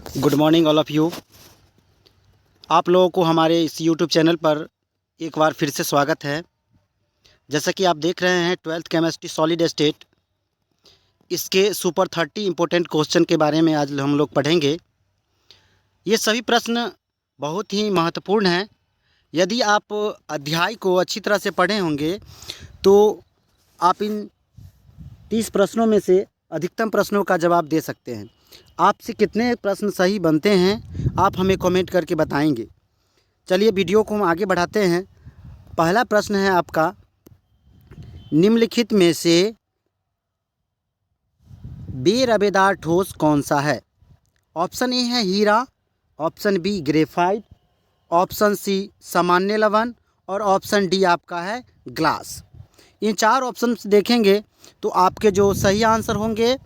Good morning all of you. आप लोगों को हमारे इस यूट्यूब चैनल पर एक बार फिर से स्वागत है। जैसा कि आप देख रहे हैं 12th केमिस्ट्री सॉलिड स्टेट, इसके सुपर 30 इम्पोर्टेंट क्वेश्चन के बारे में आज हम लोग पढ़ेंगे। ये सभी प्रश्न बहुत ही महत्वपूर्ण हैं। यदि आप अध्याय को अच्छी तरह से पढ़े होंगे तो आप इन 30 प्रश्नों में से अधिकतम प्रश्नों का जवाब दे सकते हैं। आपसे कितने प्रश्न सही बनते हैं आप हमें कमेंट करके बताएंगे। चलिए वीडियो को हम आगे बढ़ाते हैं। पहला प्रश्न है आपका, निम्नलिखित में से बेरबेदार ठोस कौन सा है? ऑप्शन ए है हीरा, option B graphite, option C सामान्य लवण और ऑप्शन डी आपका है ग्लास। इन चार ऑप्शन देखेंगे तो आपके जो सही आंसर होंगे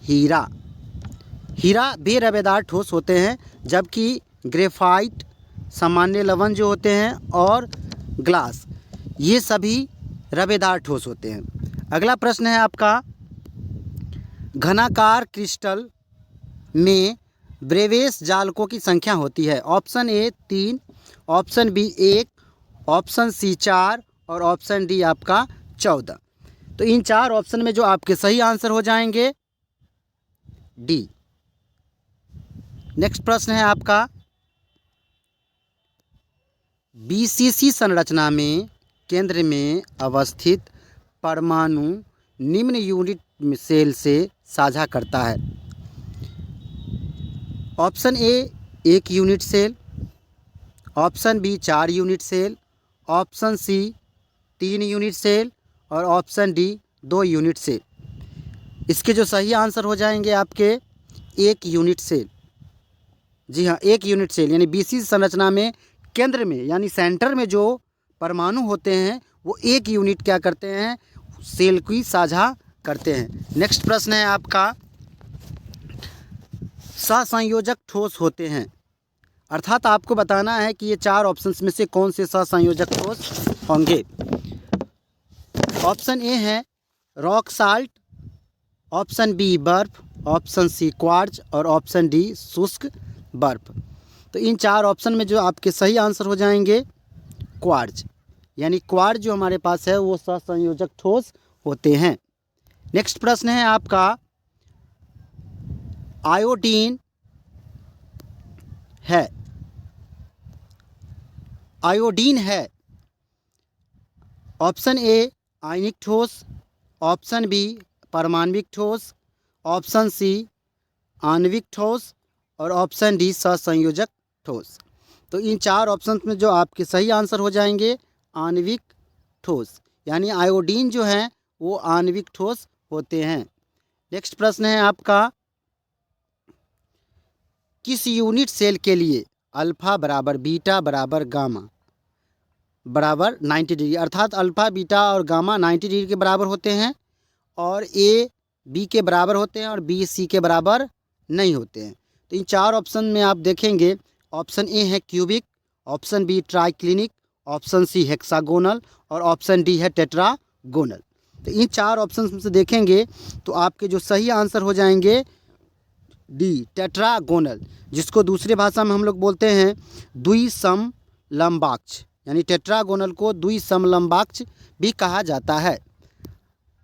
हीरा। हीरा बेरबेदार ठोस होते हैं, जबकि ग्रेफाइट, सामान्य लवण जो होते हैं और ग्लास ये सभी रबेदार ठोस होते हैं। अगला प्रश्न है आपका, घनाकार क्रिस्टल में ब्रेवेस जालकों की संख्या होती है? Option A 3, option B 1, option C 4 और ऑप्शन डी आपका 14। तो इन चार ऑप्शन में जो आपके सही आंसर हो जाएंगे डी। नेक्स्ट प्रश्न है आपका, बीसीसी संरचना में केंद्र में अवस्थित परमाणु निम्न यूनिट सेल से साझा करता है? Option A 1 unit cell, option B 4 unit cell, option C 3 unit cell और ऑप्शन डी 2 यूनिट सेल। इसके जो सही आंसर हो जाएंगे आपके 1 यूनिट सेल। जी हाँ, 1 यूनिट सेल, यानी बीसीसी संरचना में केंद्र में यानी सेंटर में जो परमाणु होते हैं वो 1 यूनिट क्या करते हैं, सेल की साझा करते हैं। नेक्स्ट प्रश्न है आपका, सहसंयोजक ठोस होते हैं? अर्थात आपको बताना है कि ये चार ऑप्शंस में से कौन से सहसंयोजक ठोस होंगे। ऑप्शन ए है रॉक साल्ट, ऑप्शन बी बर्फ, ऑप्शन सी क्वार्ट्ज और ऑप्शन डी शुष्क बर्फ। तो इन चार ऑप्शन में जो आपके सही आंसर हो जाएंगे क्वार्ट्ज, यानी क्वार्ट्ज जो हमारे पास है वो सहसंयोजक ठोस होते हैं। नेक्स्ट प्रश्न है आपका, आयोडीन है, आयोडीन है ऑप्शन ए आयनिक ठोस, ऑप्शन बी परमाणविक ठोस, ऑप्शन सी आणविक ठोस और ऑप्शन डी सहसंयोजक ठोस। तो इन चार ऑप्शन में जो आपके सही आंसर हो जाएंगे आणविक ठोस, यानी आयोडीन जो है वो आणविक ठोस होते हैं। नेक्स्ट प्रश्न है आपका, किस यूनिट सेल के लिए अल्फा बराबर बीटा बराबर गामा बराबर 90 डिग्री, अर्थात अल्फा बीटा और गामा 90 डिग्री के बराबर होते हैं और ए बी के बराबर होते हैं और बी सी के बराबर नहीं होते हैं? तो इन चार ऑप्शन में आप देखेंगे, ऑप्शन ए है cubic, option B triclinic, option C hexagonal और ऑप्शन डी है टेट्रागोनल। तो इन चार ऑप्शन में से देखेंगे तो आपके जो सही आंसर हो जाएंगे डी टेट्रागोनल, जिसको दूसरे भाषा में हम लोग बोलते हैं द्विसमलंबाक्ष, यानी टेट्रागोनल को द्विसमलंबाक्ष भी कहा जाता है।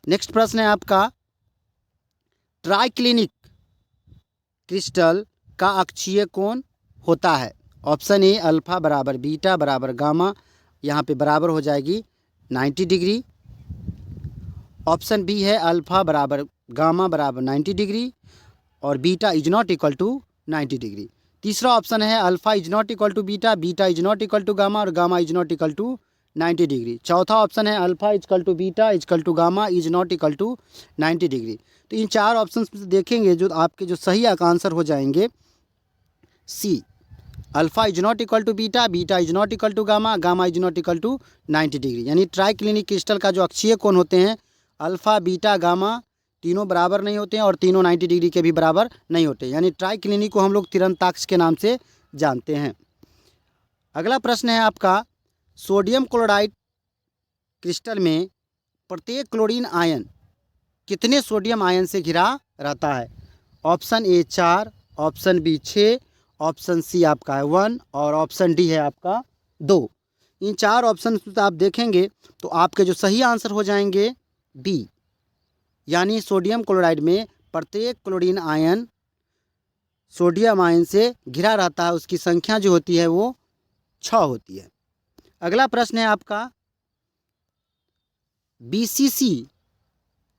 नेक्स्ट प्रश्न है आपका, ट्राइक्लिनिक क्रिस्टल का अक्षीय कोण होता है? ऑप्शन ए अल्फा बराबर बीटा बराबर गामा, यहाँ पे बराबर हो जाएगी 90 डिग्री, ऑप्शन बी है अल्फा बराबर गामा बराबर 90 डिग्री और beta is not equal to 90 degree. तीसरा ऑप्शन है alpha is not equal to beta, beta is not equal to gamma और gamma is not equal to 90 degree. चौथा option है alpha is equal to beta is equal to gamma is not equal to 90 डिग्री। तो इन चार option में देखेंगे जो आपके जो सही आंसर हो जाएंगे C, alpha is not equal to beta, beta is not equal to gamma, gamma is not equal to 90 degree. यानी ट्राइक्लिनिक क्रिस्टल का जो अक्षीय कोण होते हैं अल्फा बीटा गामा तीनों बराबर नहीं होते हैं और तीनों 90 डिग्री के भी बराबर नहीं होते, यानी ट्राइक्लिनिक को हम लोग तिरंताक्ष के नाम से जानते हैं। अगला प्रश्न है आपका, सोडियम क्लोराइड क्रिस्टल में प्रत्येक क्लोरीन आयन कितने सोडियम आयन से घिरा रहता है? Option A 4, option B 6, option C आपका है 1 और ऑप्शन डी है आपका 2। इन 4 ऑप्शन आप देखेंगे तो आपके जो सही आंसर हो जाएंगे बी, यानी सोडियम क्लोराइड में प्रत्येक क्लोरीन आयन सोडियम आयन से घिरा रहता है, उसकी संख्या जो होती है वो 6 होती है। अगला प्रश्न है आपका बीसीसी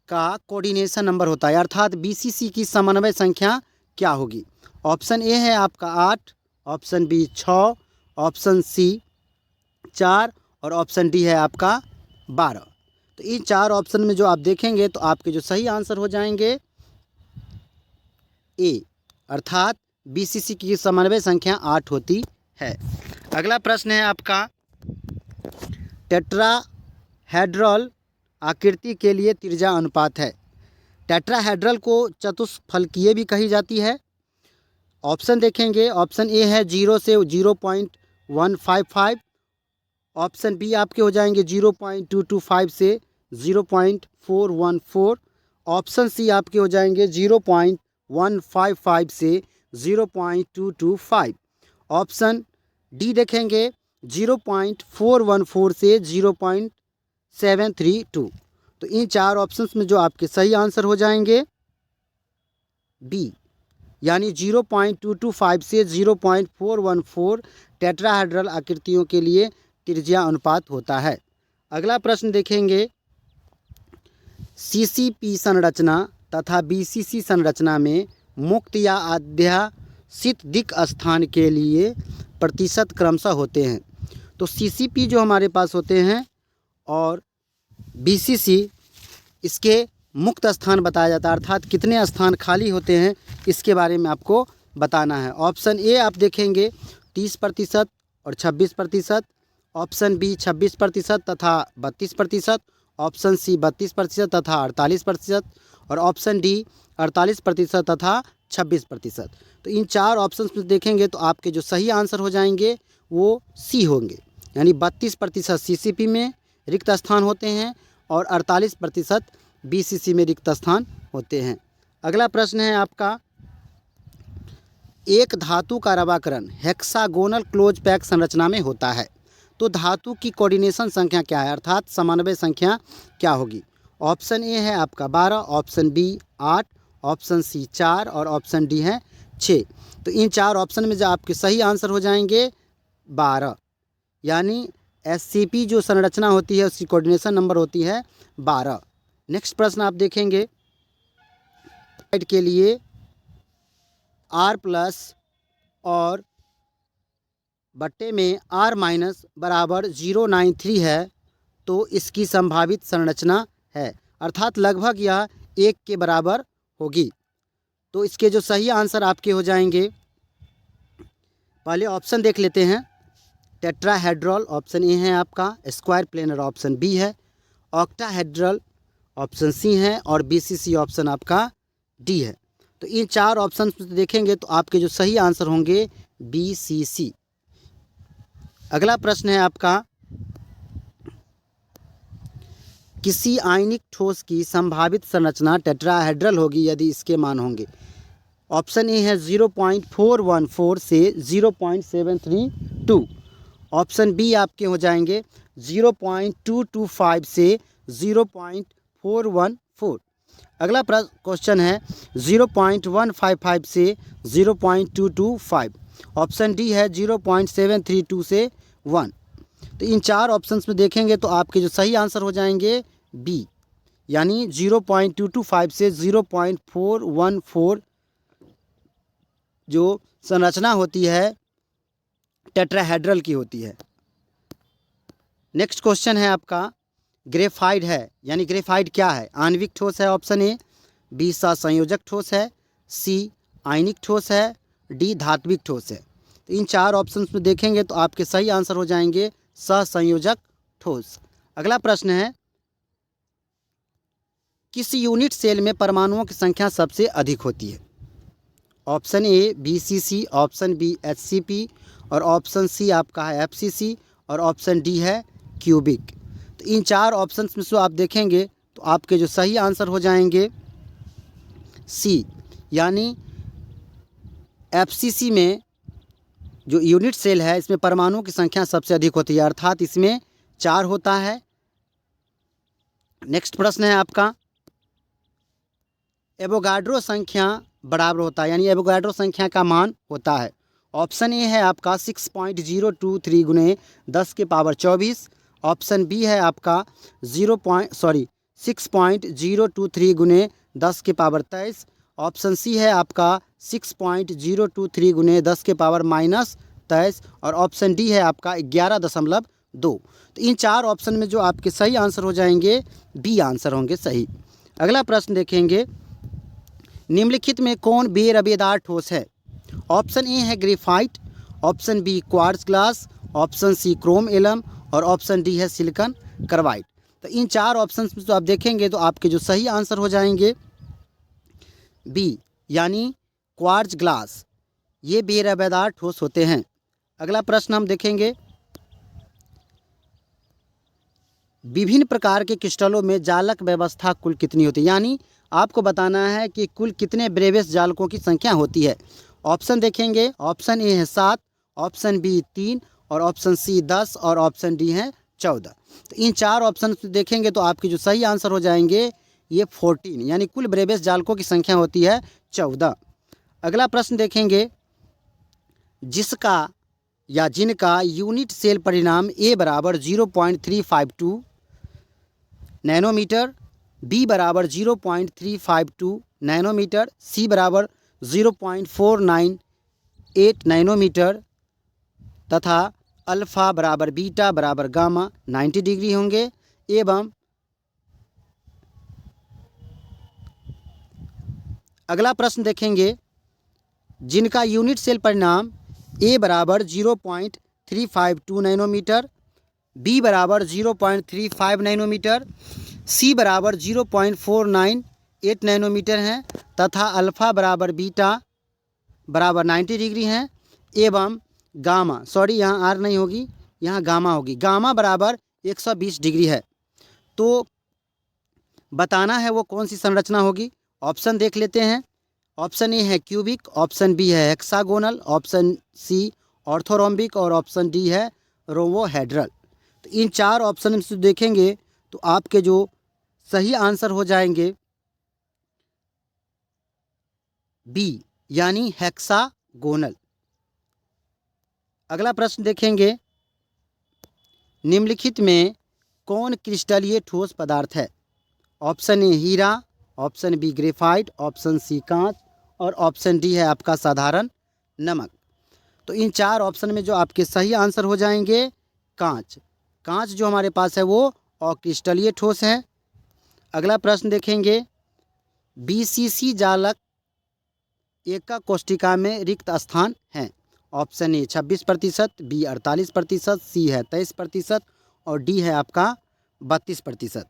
का कोऑर्डिनेशन नंबर होता है, अर्थात बीसीसी की समन्वय संख्या क्या होगी। ऑप्शन ए है आपका 8, ऑप्शन बी 6, ऑप्शन सी 4 और ऑप्शन डी है आपका 12। तो इन 4 ऑप्शन में जो आप देखेंगे तो आपके जो सही आंसर हो जाएंगे ए, अर्थात बीसीसी की समन्वय संख्या 8 होती है। अगला प्रश्न है आपका टेट्राहेड्रल आकृति के लिए त्रिज्या अनुपात है। टेट्राहेड्रल को चतुष्फलकीय भी कही जाती है। ऑप्शन देखेंगे, ऑप्शन ए है 0 से 0.155, ऑप्शन बी आपके हो जाएंगे 0.225 से 0.414, ऑप्शन सी आपके हो जाएंगे 0.155 से 0.225, ऑप्शन डी देखेंगे 0.414 से 0.732। तो इन 4 ऑप्शंस में जो आपके सही आंसर हो जाएंगे बी, यानी 0.225 से 0.414 टेट्राहेड्रल आकृतियों के लिए त्रिज्या अनुपात होता है। अगला प्रश्न देखेंगे, सीसीपी संरचना तथा बीसीसी संरचना में मुक्त या अध्यासित दिक् स्थान के लिए प्रतिशत क्रमशः होते हैं। तो सीसीपी जो हमारे पास होते हैं और बीसीसी, इसके मुक्त स्थान बताया जाता है, अर्थात कितने स्थान खाली होते हैं इसके बारे में आपको बताना है। ऑप्शन ए आप देखेंगे 30% और 26%, ऑप्शन बी 26% तथा 32%, ऑप्शन सी 32% तथा 48% और ऑप्शन डी 48% तथा 26%। तो इन 4 ऑप्शन में देखेंगे तो आपके जो सही आंसर हो जाएंगे वो सी होंगे, यानी 32% सीसीपी में रिक्त स्थान होते हैं और 48% बीसीसी में रिक्त स्थान होते हैं। अगला प्रश्न है आपका, एक धातु का रवाकरण हेक्सागोनल क्लोज पैक संरचना में होता है, तो धातु की कोऑर्डिनेशन संख्या क्या है, अर्थात समन्वय संख्या क्या होगी। ऑप्शन ए है आपका 12, ऑप्शन बी 8, ऑप्शन सी 4 और ऑप्शन डी है 6। तो इन 4 ऑप्शन में जो आपके सही आंसर हो जाएंगे 12, यानी एससीपी जो संरचना होती है उसकी कोऑर्डिनेशन नंबर होती है 12। नेक्स्ट प्रश्न आप देखेंगे के लिए R+ और बट्टे में R- बराबर 093 है, तो इसकी संभावित संरचना है, अर्थात लगभग यह 1 के बराबर होगी। तो इसके जो सही आंसर आपके हो जाएंगे, पहले ऑप्शन देख लेते हैं। टेट्राहेड्रल ऑप्शन ए है आपका, स्क्वायर प्लेनर ऑप्शन बी है, ऑक्टाहेड्रल ऑप्शन सी है और बीसीसी ऑप्शन आपका डी है। तो इन 4 ऑप्शन देखेंगे तो आपके जो सही आंसर होंगे बीसीसी। अगला प्रश्न है आपका, किसी आयनिक ठोस की संभावित संरचना टेट्राहेड्रल होगी यदि इसके मान होंगे। ऑप्शन ए है 0.414 से 0.732, ऑप्शन बी आपके हो जाएंगे 0.225 से 0.414। अगला क्वेश्चन है 0.155 से 0.225, ऑप्शन डी है 0.732 से 1। तो इन 4 ऑप्शंस में देखेंगे तो आपके जो सही आंसर हो जाएंगे बी, यानी 0.225 से 0.414 जो संरचना होती है टेट्राहेड्रल की होती है। नेक्स्ट क्वेश्चन है आपका, ग्रेफाइट है, यानी ग्रेफाइट क्या है, आणविक ठोस है ऑप्शन ए, बी सहसंयोजक ठोस है, सी आयनिक ठोस है, डी धात्विक ठोस है। तो इन 4 ऑप्शंस में देखेंगे तो आपके सही आंसर हो जाएंगे सहसंयोजक ठोस। अगला प्रश्न है, किस यूनिट सेल में परमाणुओं की संख्या सबसे अधिक होती है। Option A BCC, option B HCP और ऑप्शन सी आपका है एफसीसी और ऑप्शन डी है क्यूबिक। तो इन 4 ऑप्शंस में से आप देखेंगे तो आपके जो सही आंसर हो जाएंगे सी, यानी FCC में जो यूनिट सेल है इसमें परमाणुओं की संख्या सबसे अधिक होती है, अर्थात इसमें 4 होता है। नेक्स्ट प्रश्न है आपका, एवोगाड्रो संख्या बराबर होता है, यानी एवोगाड्रो संख्या का मान होता है। ऑप्शन ए है आपका 6.023 गुने 10 के पावर 24। ऑप्शन बी है आपका 6.023 गुने 10 के पावर 23। ऑप्शन सी है आपका 6.023 गुने 10 के पावर -23 और ऑप्शन डी है आपका 11.2। तो इन 4 ऑप्शन में जो आपके सही आंसर हो जाएंगे बी आंसर होंगे सही। अगला प्रश्न देखेंगे, निम्नलिखित में कौन बेरबेदार ठोस है? ऑप्शन ए है graphite, option B quartz glass, option C chrome alum और ऑप्शन डी है सिलिकॉन कार्बाइड। तो इन 4 ऑप्शन में जो आप देखेंगे तो आपके जो सही आंसर हो जाएंगे बी यानी क्वार्ट्ज ग्लास, ये बेरबेदार ठोस होते हैं। अगला प्रश्न हम देखेंगे, विभिन्न प्रकार के क्रिस्टलों में जालक व्यवस्था कुल कितनी होती है? यानी आपको बताना है कि कुल कितने ब्रेविस जालकों की संख्या होती है। ऑप्शन देखेंगे, ऑप्शन ए है 7, ऑप्शन बी 3 और ऑप्शन सी 10 और ऑप्शन डी है 14। तो इन 4 ऑप्शन देखेंगे तो आपके जो सही आंसर हो जाएंगे ये 14, यानी कुल ब्रेविस जालकों की संख्या होती है 14। अगला प्रश्न देखेंगे, जिसका या जिनका यूनिट सेल परिणाम ए बराबर 0.352 नैनोमीटर, बी बराबर 0.352 नैनोमीटर, सी बराबर 0.498 नैनोमीटर तथा अल्फ़ा बराबर बीटा बराबर गामा 90 डिग्री होंगे। एवं अगला प्रश्न देखेंगे, जिनका यूनिट सेल परिणाम ए बराबर 0.352 नैनोमीटर, बी बराबर 0.35 नैनोमीटर, सी बराबर 0.498 नैनोमीटर हैं तथा अल्फ़ा बराबर बीटा बराबर 90 डिग्री हैं। एवं गामा, सॉरी यहाँ आर नहीं होगी, यहाँ गामा होगी, गामा बराबर 120 डिग्री है। तो बताना है वो कौन सी संरचना होगी। ऑप्शन देख लेते हैं। ऑप्शन ए है क्यूबिक, ऑप्शन बी है हेक्सागोनल, ऑप्शन सी ऑर्थोरोम्बिक और ऑप्शन डी है रोमोहेड्रल। तो इन 4 ऑप्शन से देखेंगे तो आपके जो सही आंसर हो जाएंगे बी यानी हेक्सागोनल। अगला प्रश्न देखेंगे, निम्नलिखित में कौन क्रिस्टलीय ठोस पदार्थ है? ऑप्शन ए हीरा, option B graphite, option C कांच और ऑप्शन डी है आपका साधारण नमक। तो इन 4 ऑप्शन में जो आपके सही आंसर हो जाएंगे कांच। कांच जो हमारे पास है वो अक्रिस्टलीय ठोस है। अगला प्रश्न देखेंगे, BCC जालक एका कोष्टिका में रिक्त स्थान हैं। ऑप्शन ए 26%, बी 48%, सी है 23% और डी है आपका 32%।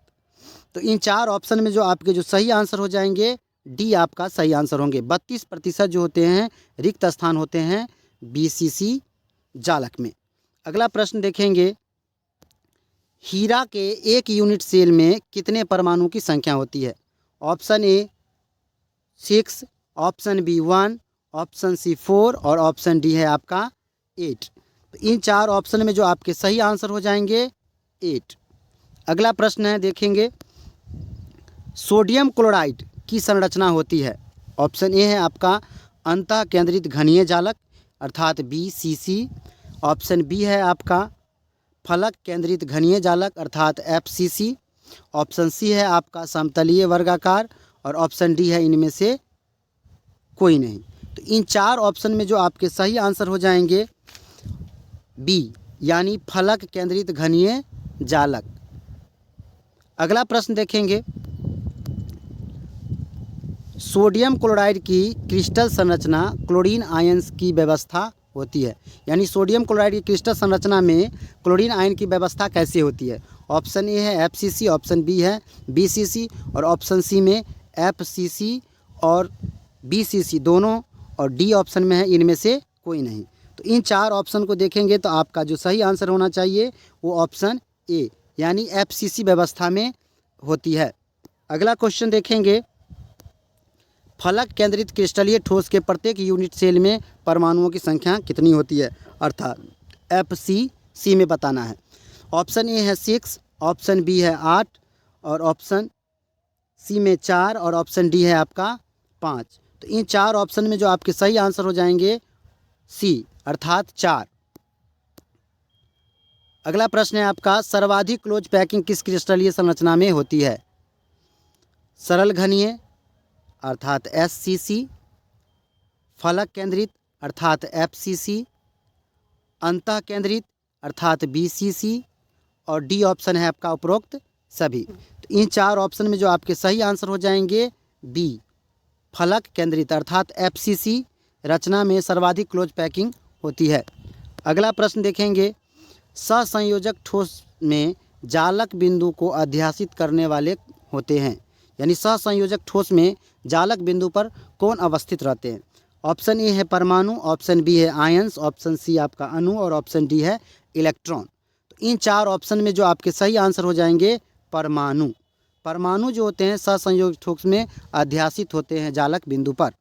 तो इन 4 ऑप्शन में जो आपके जो सही आंसर हो जाएंगे डी आपका सही आंसर होंगे। 32% जो होते हैं रिक्त स्थान होते हैं BCC जालक में। अगला प्रश्न देखेंगे, हीरा के एक यूनिट सेल में कितने परमाणु की संख्या होती है? Option A 6, option B 1, option C 4 और ऑप्शन डी है आपका 8। तो इन 4 ऑप्शन में जो आपके सही आंसर हो जाएंगे 8। अगला प्रश्न है देखेंगे, सोडियम क्लोराइड की संरचना होती है। ऑप्शन ए है आपका अंतः केंद्रित घनीय जालक अर्थात BCC, ऑप्शन बी है आपका फलक केंद्रित घनीय जालक अर्थात FCC, ऑप्शन सी है आपका समतलीय वर्गाकार और ऑप्शन डी है इनमें से कोई नहीं। तो इन 4 ऑप्शन में जो आपके सही आंसर हो जाएंगे बी यानी फलक केंद्रित घनीय जालक। अगला प्रश्न देखेंगे, सोडियम क्लोराइड की क्रिस्टल संरचना क्लोरीन आयंस की व्यवस्था होती है। यानी सोडियम क्लोराइड की क्रिस्टल संरचना में क्लोरीन आयन की व्यवस्था कैसे होती है? ऑप्शन ए है FCC, ऑप्शन बी है BCC और ऑप्शन सी में FCC और BCC दोनों और डी ऑप्शन में है इनमें से कोई नहीं। तो इन 4 ऑप्शन को देखेंगे तो आपका जो सही आंसर होना चाहिए वो ऑप्शन ए यानी FCC व्यवस्था में होती है। अगला क्वेश्चन देखेंगे, फलक केंद्रित क्रिस्टलीय ठोस के प्रत्येक यूनिट सेल में परमाणुओं की संख्या कितनी होती है, अर्थात FCC में बताना है। ऑप्शन ए है 6, ऑप्शन बी है 8 और ऑप्शन सी में 4 और ऑप्शन डी है आपका 5। तो इन 4 ऑप्शन में जो आपके सही आंसर हो जाएंगे सी अर्थात 4। अगला प्रश्न है आपका, सर्वाधिक क्लोज पैकिंग किस क्रिस्टलीय संरचना में होती है? सरल घनीय अर्थात SCC, फलक केंद्रित अर्थात FCC, अंतः केंद्रित अर्थात BCC और डी ऑप्शन है आपका उपरोक्त सभी। तो इन 4 ऑप्शन में जो आपके सही आंसर हो जाएंगे बी, फलक केंद्रित अर्थात FCC रचना में सर्वाधिक क्लोज पैकिंग होती है। अगला प्रश्न देखेंगे, सहसंयोजक ठोस में जालक बिंदु को अध्यासित करने वाले होते हैं, यानी सहसंयोजक ठोस में जालक बिंदु पर कौन अवस्थित रहते हैं? ऑप्शन ए है परमाणु, ऑप्शन बी है आयंस, ऑप्शन सी आपका अणु और ऑप्शन डी है इलेक्ट्रॉन। तो इन 4 ऑप्शन में जो आपके सही आंसर हो जाएंगे परमाणु। परमाणु जो होते हैं सहसंयोजक ठोस में अध्यासित होते हैं जालक बिंदु पर।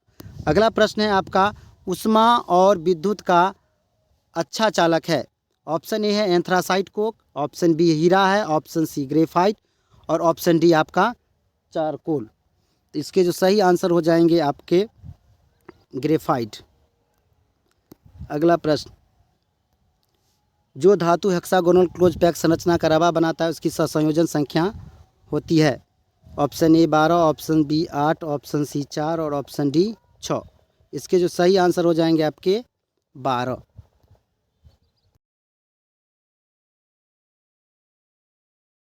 अगला प्रश्न है आपका, ऊष्मा और विद्युत का अच्छा चालक है? ऑप्शन ए है एंथ्रासाइट कोक, ऑप्शन बी हीरा है, ऑप्शन सी ग्रेफाइट और ऑप्शन डी आपका चारकोल। तो इसके जो सही आंसर हो जाएंगे आपके ग्रेफाइट। अगला प्रश्न, जो धातु हेक्सागोनल क्लोज पैक संरचना का रवा बनाता है उसकी सहसंयोजन संख्या होती है? Option A 12, option B 8, option C 4 और ऑप्शन डी 6। इसके जो सही आंसर हो जाएंगे आपके 12।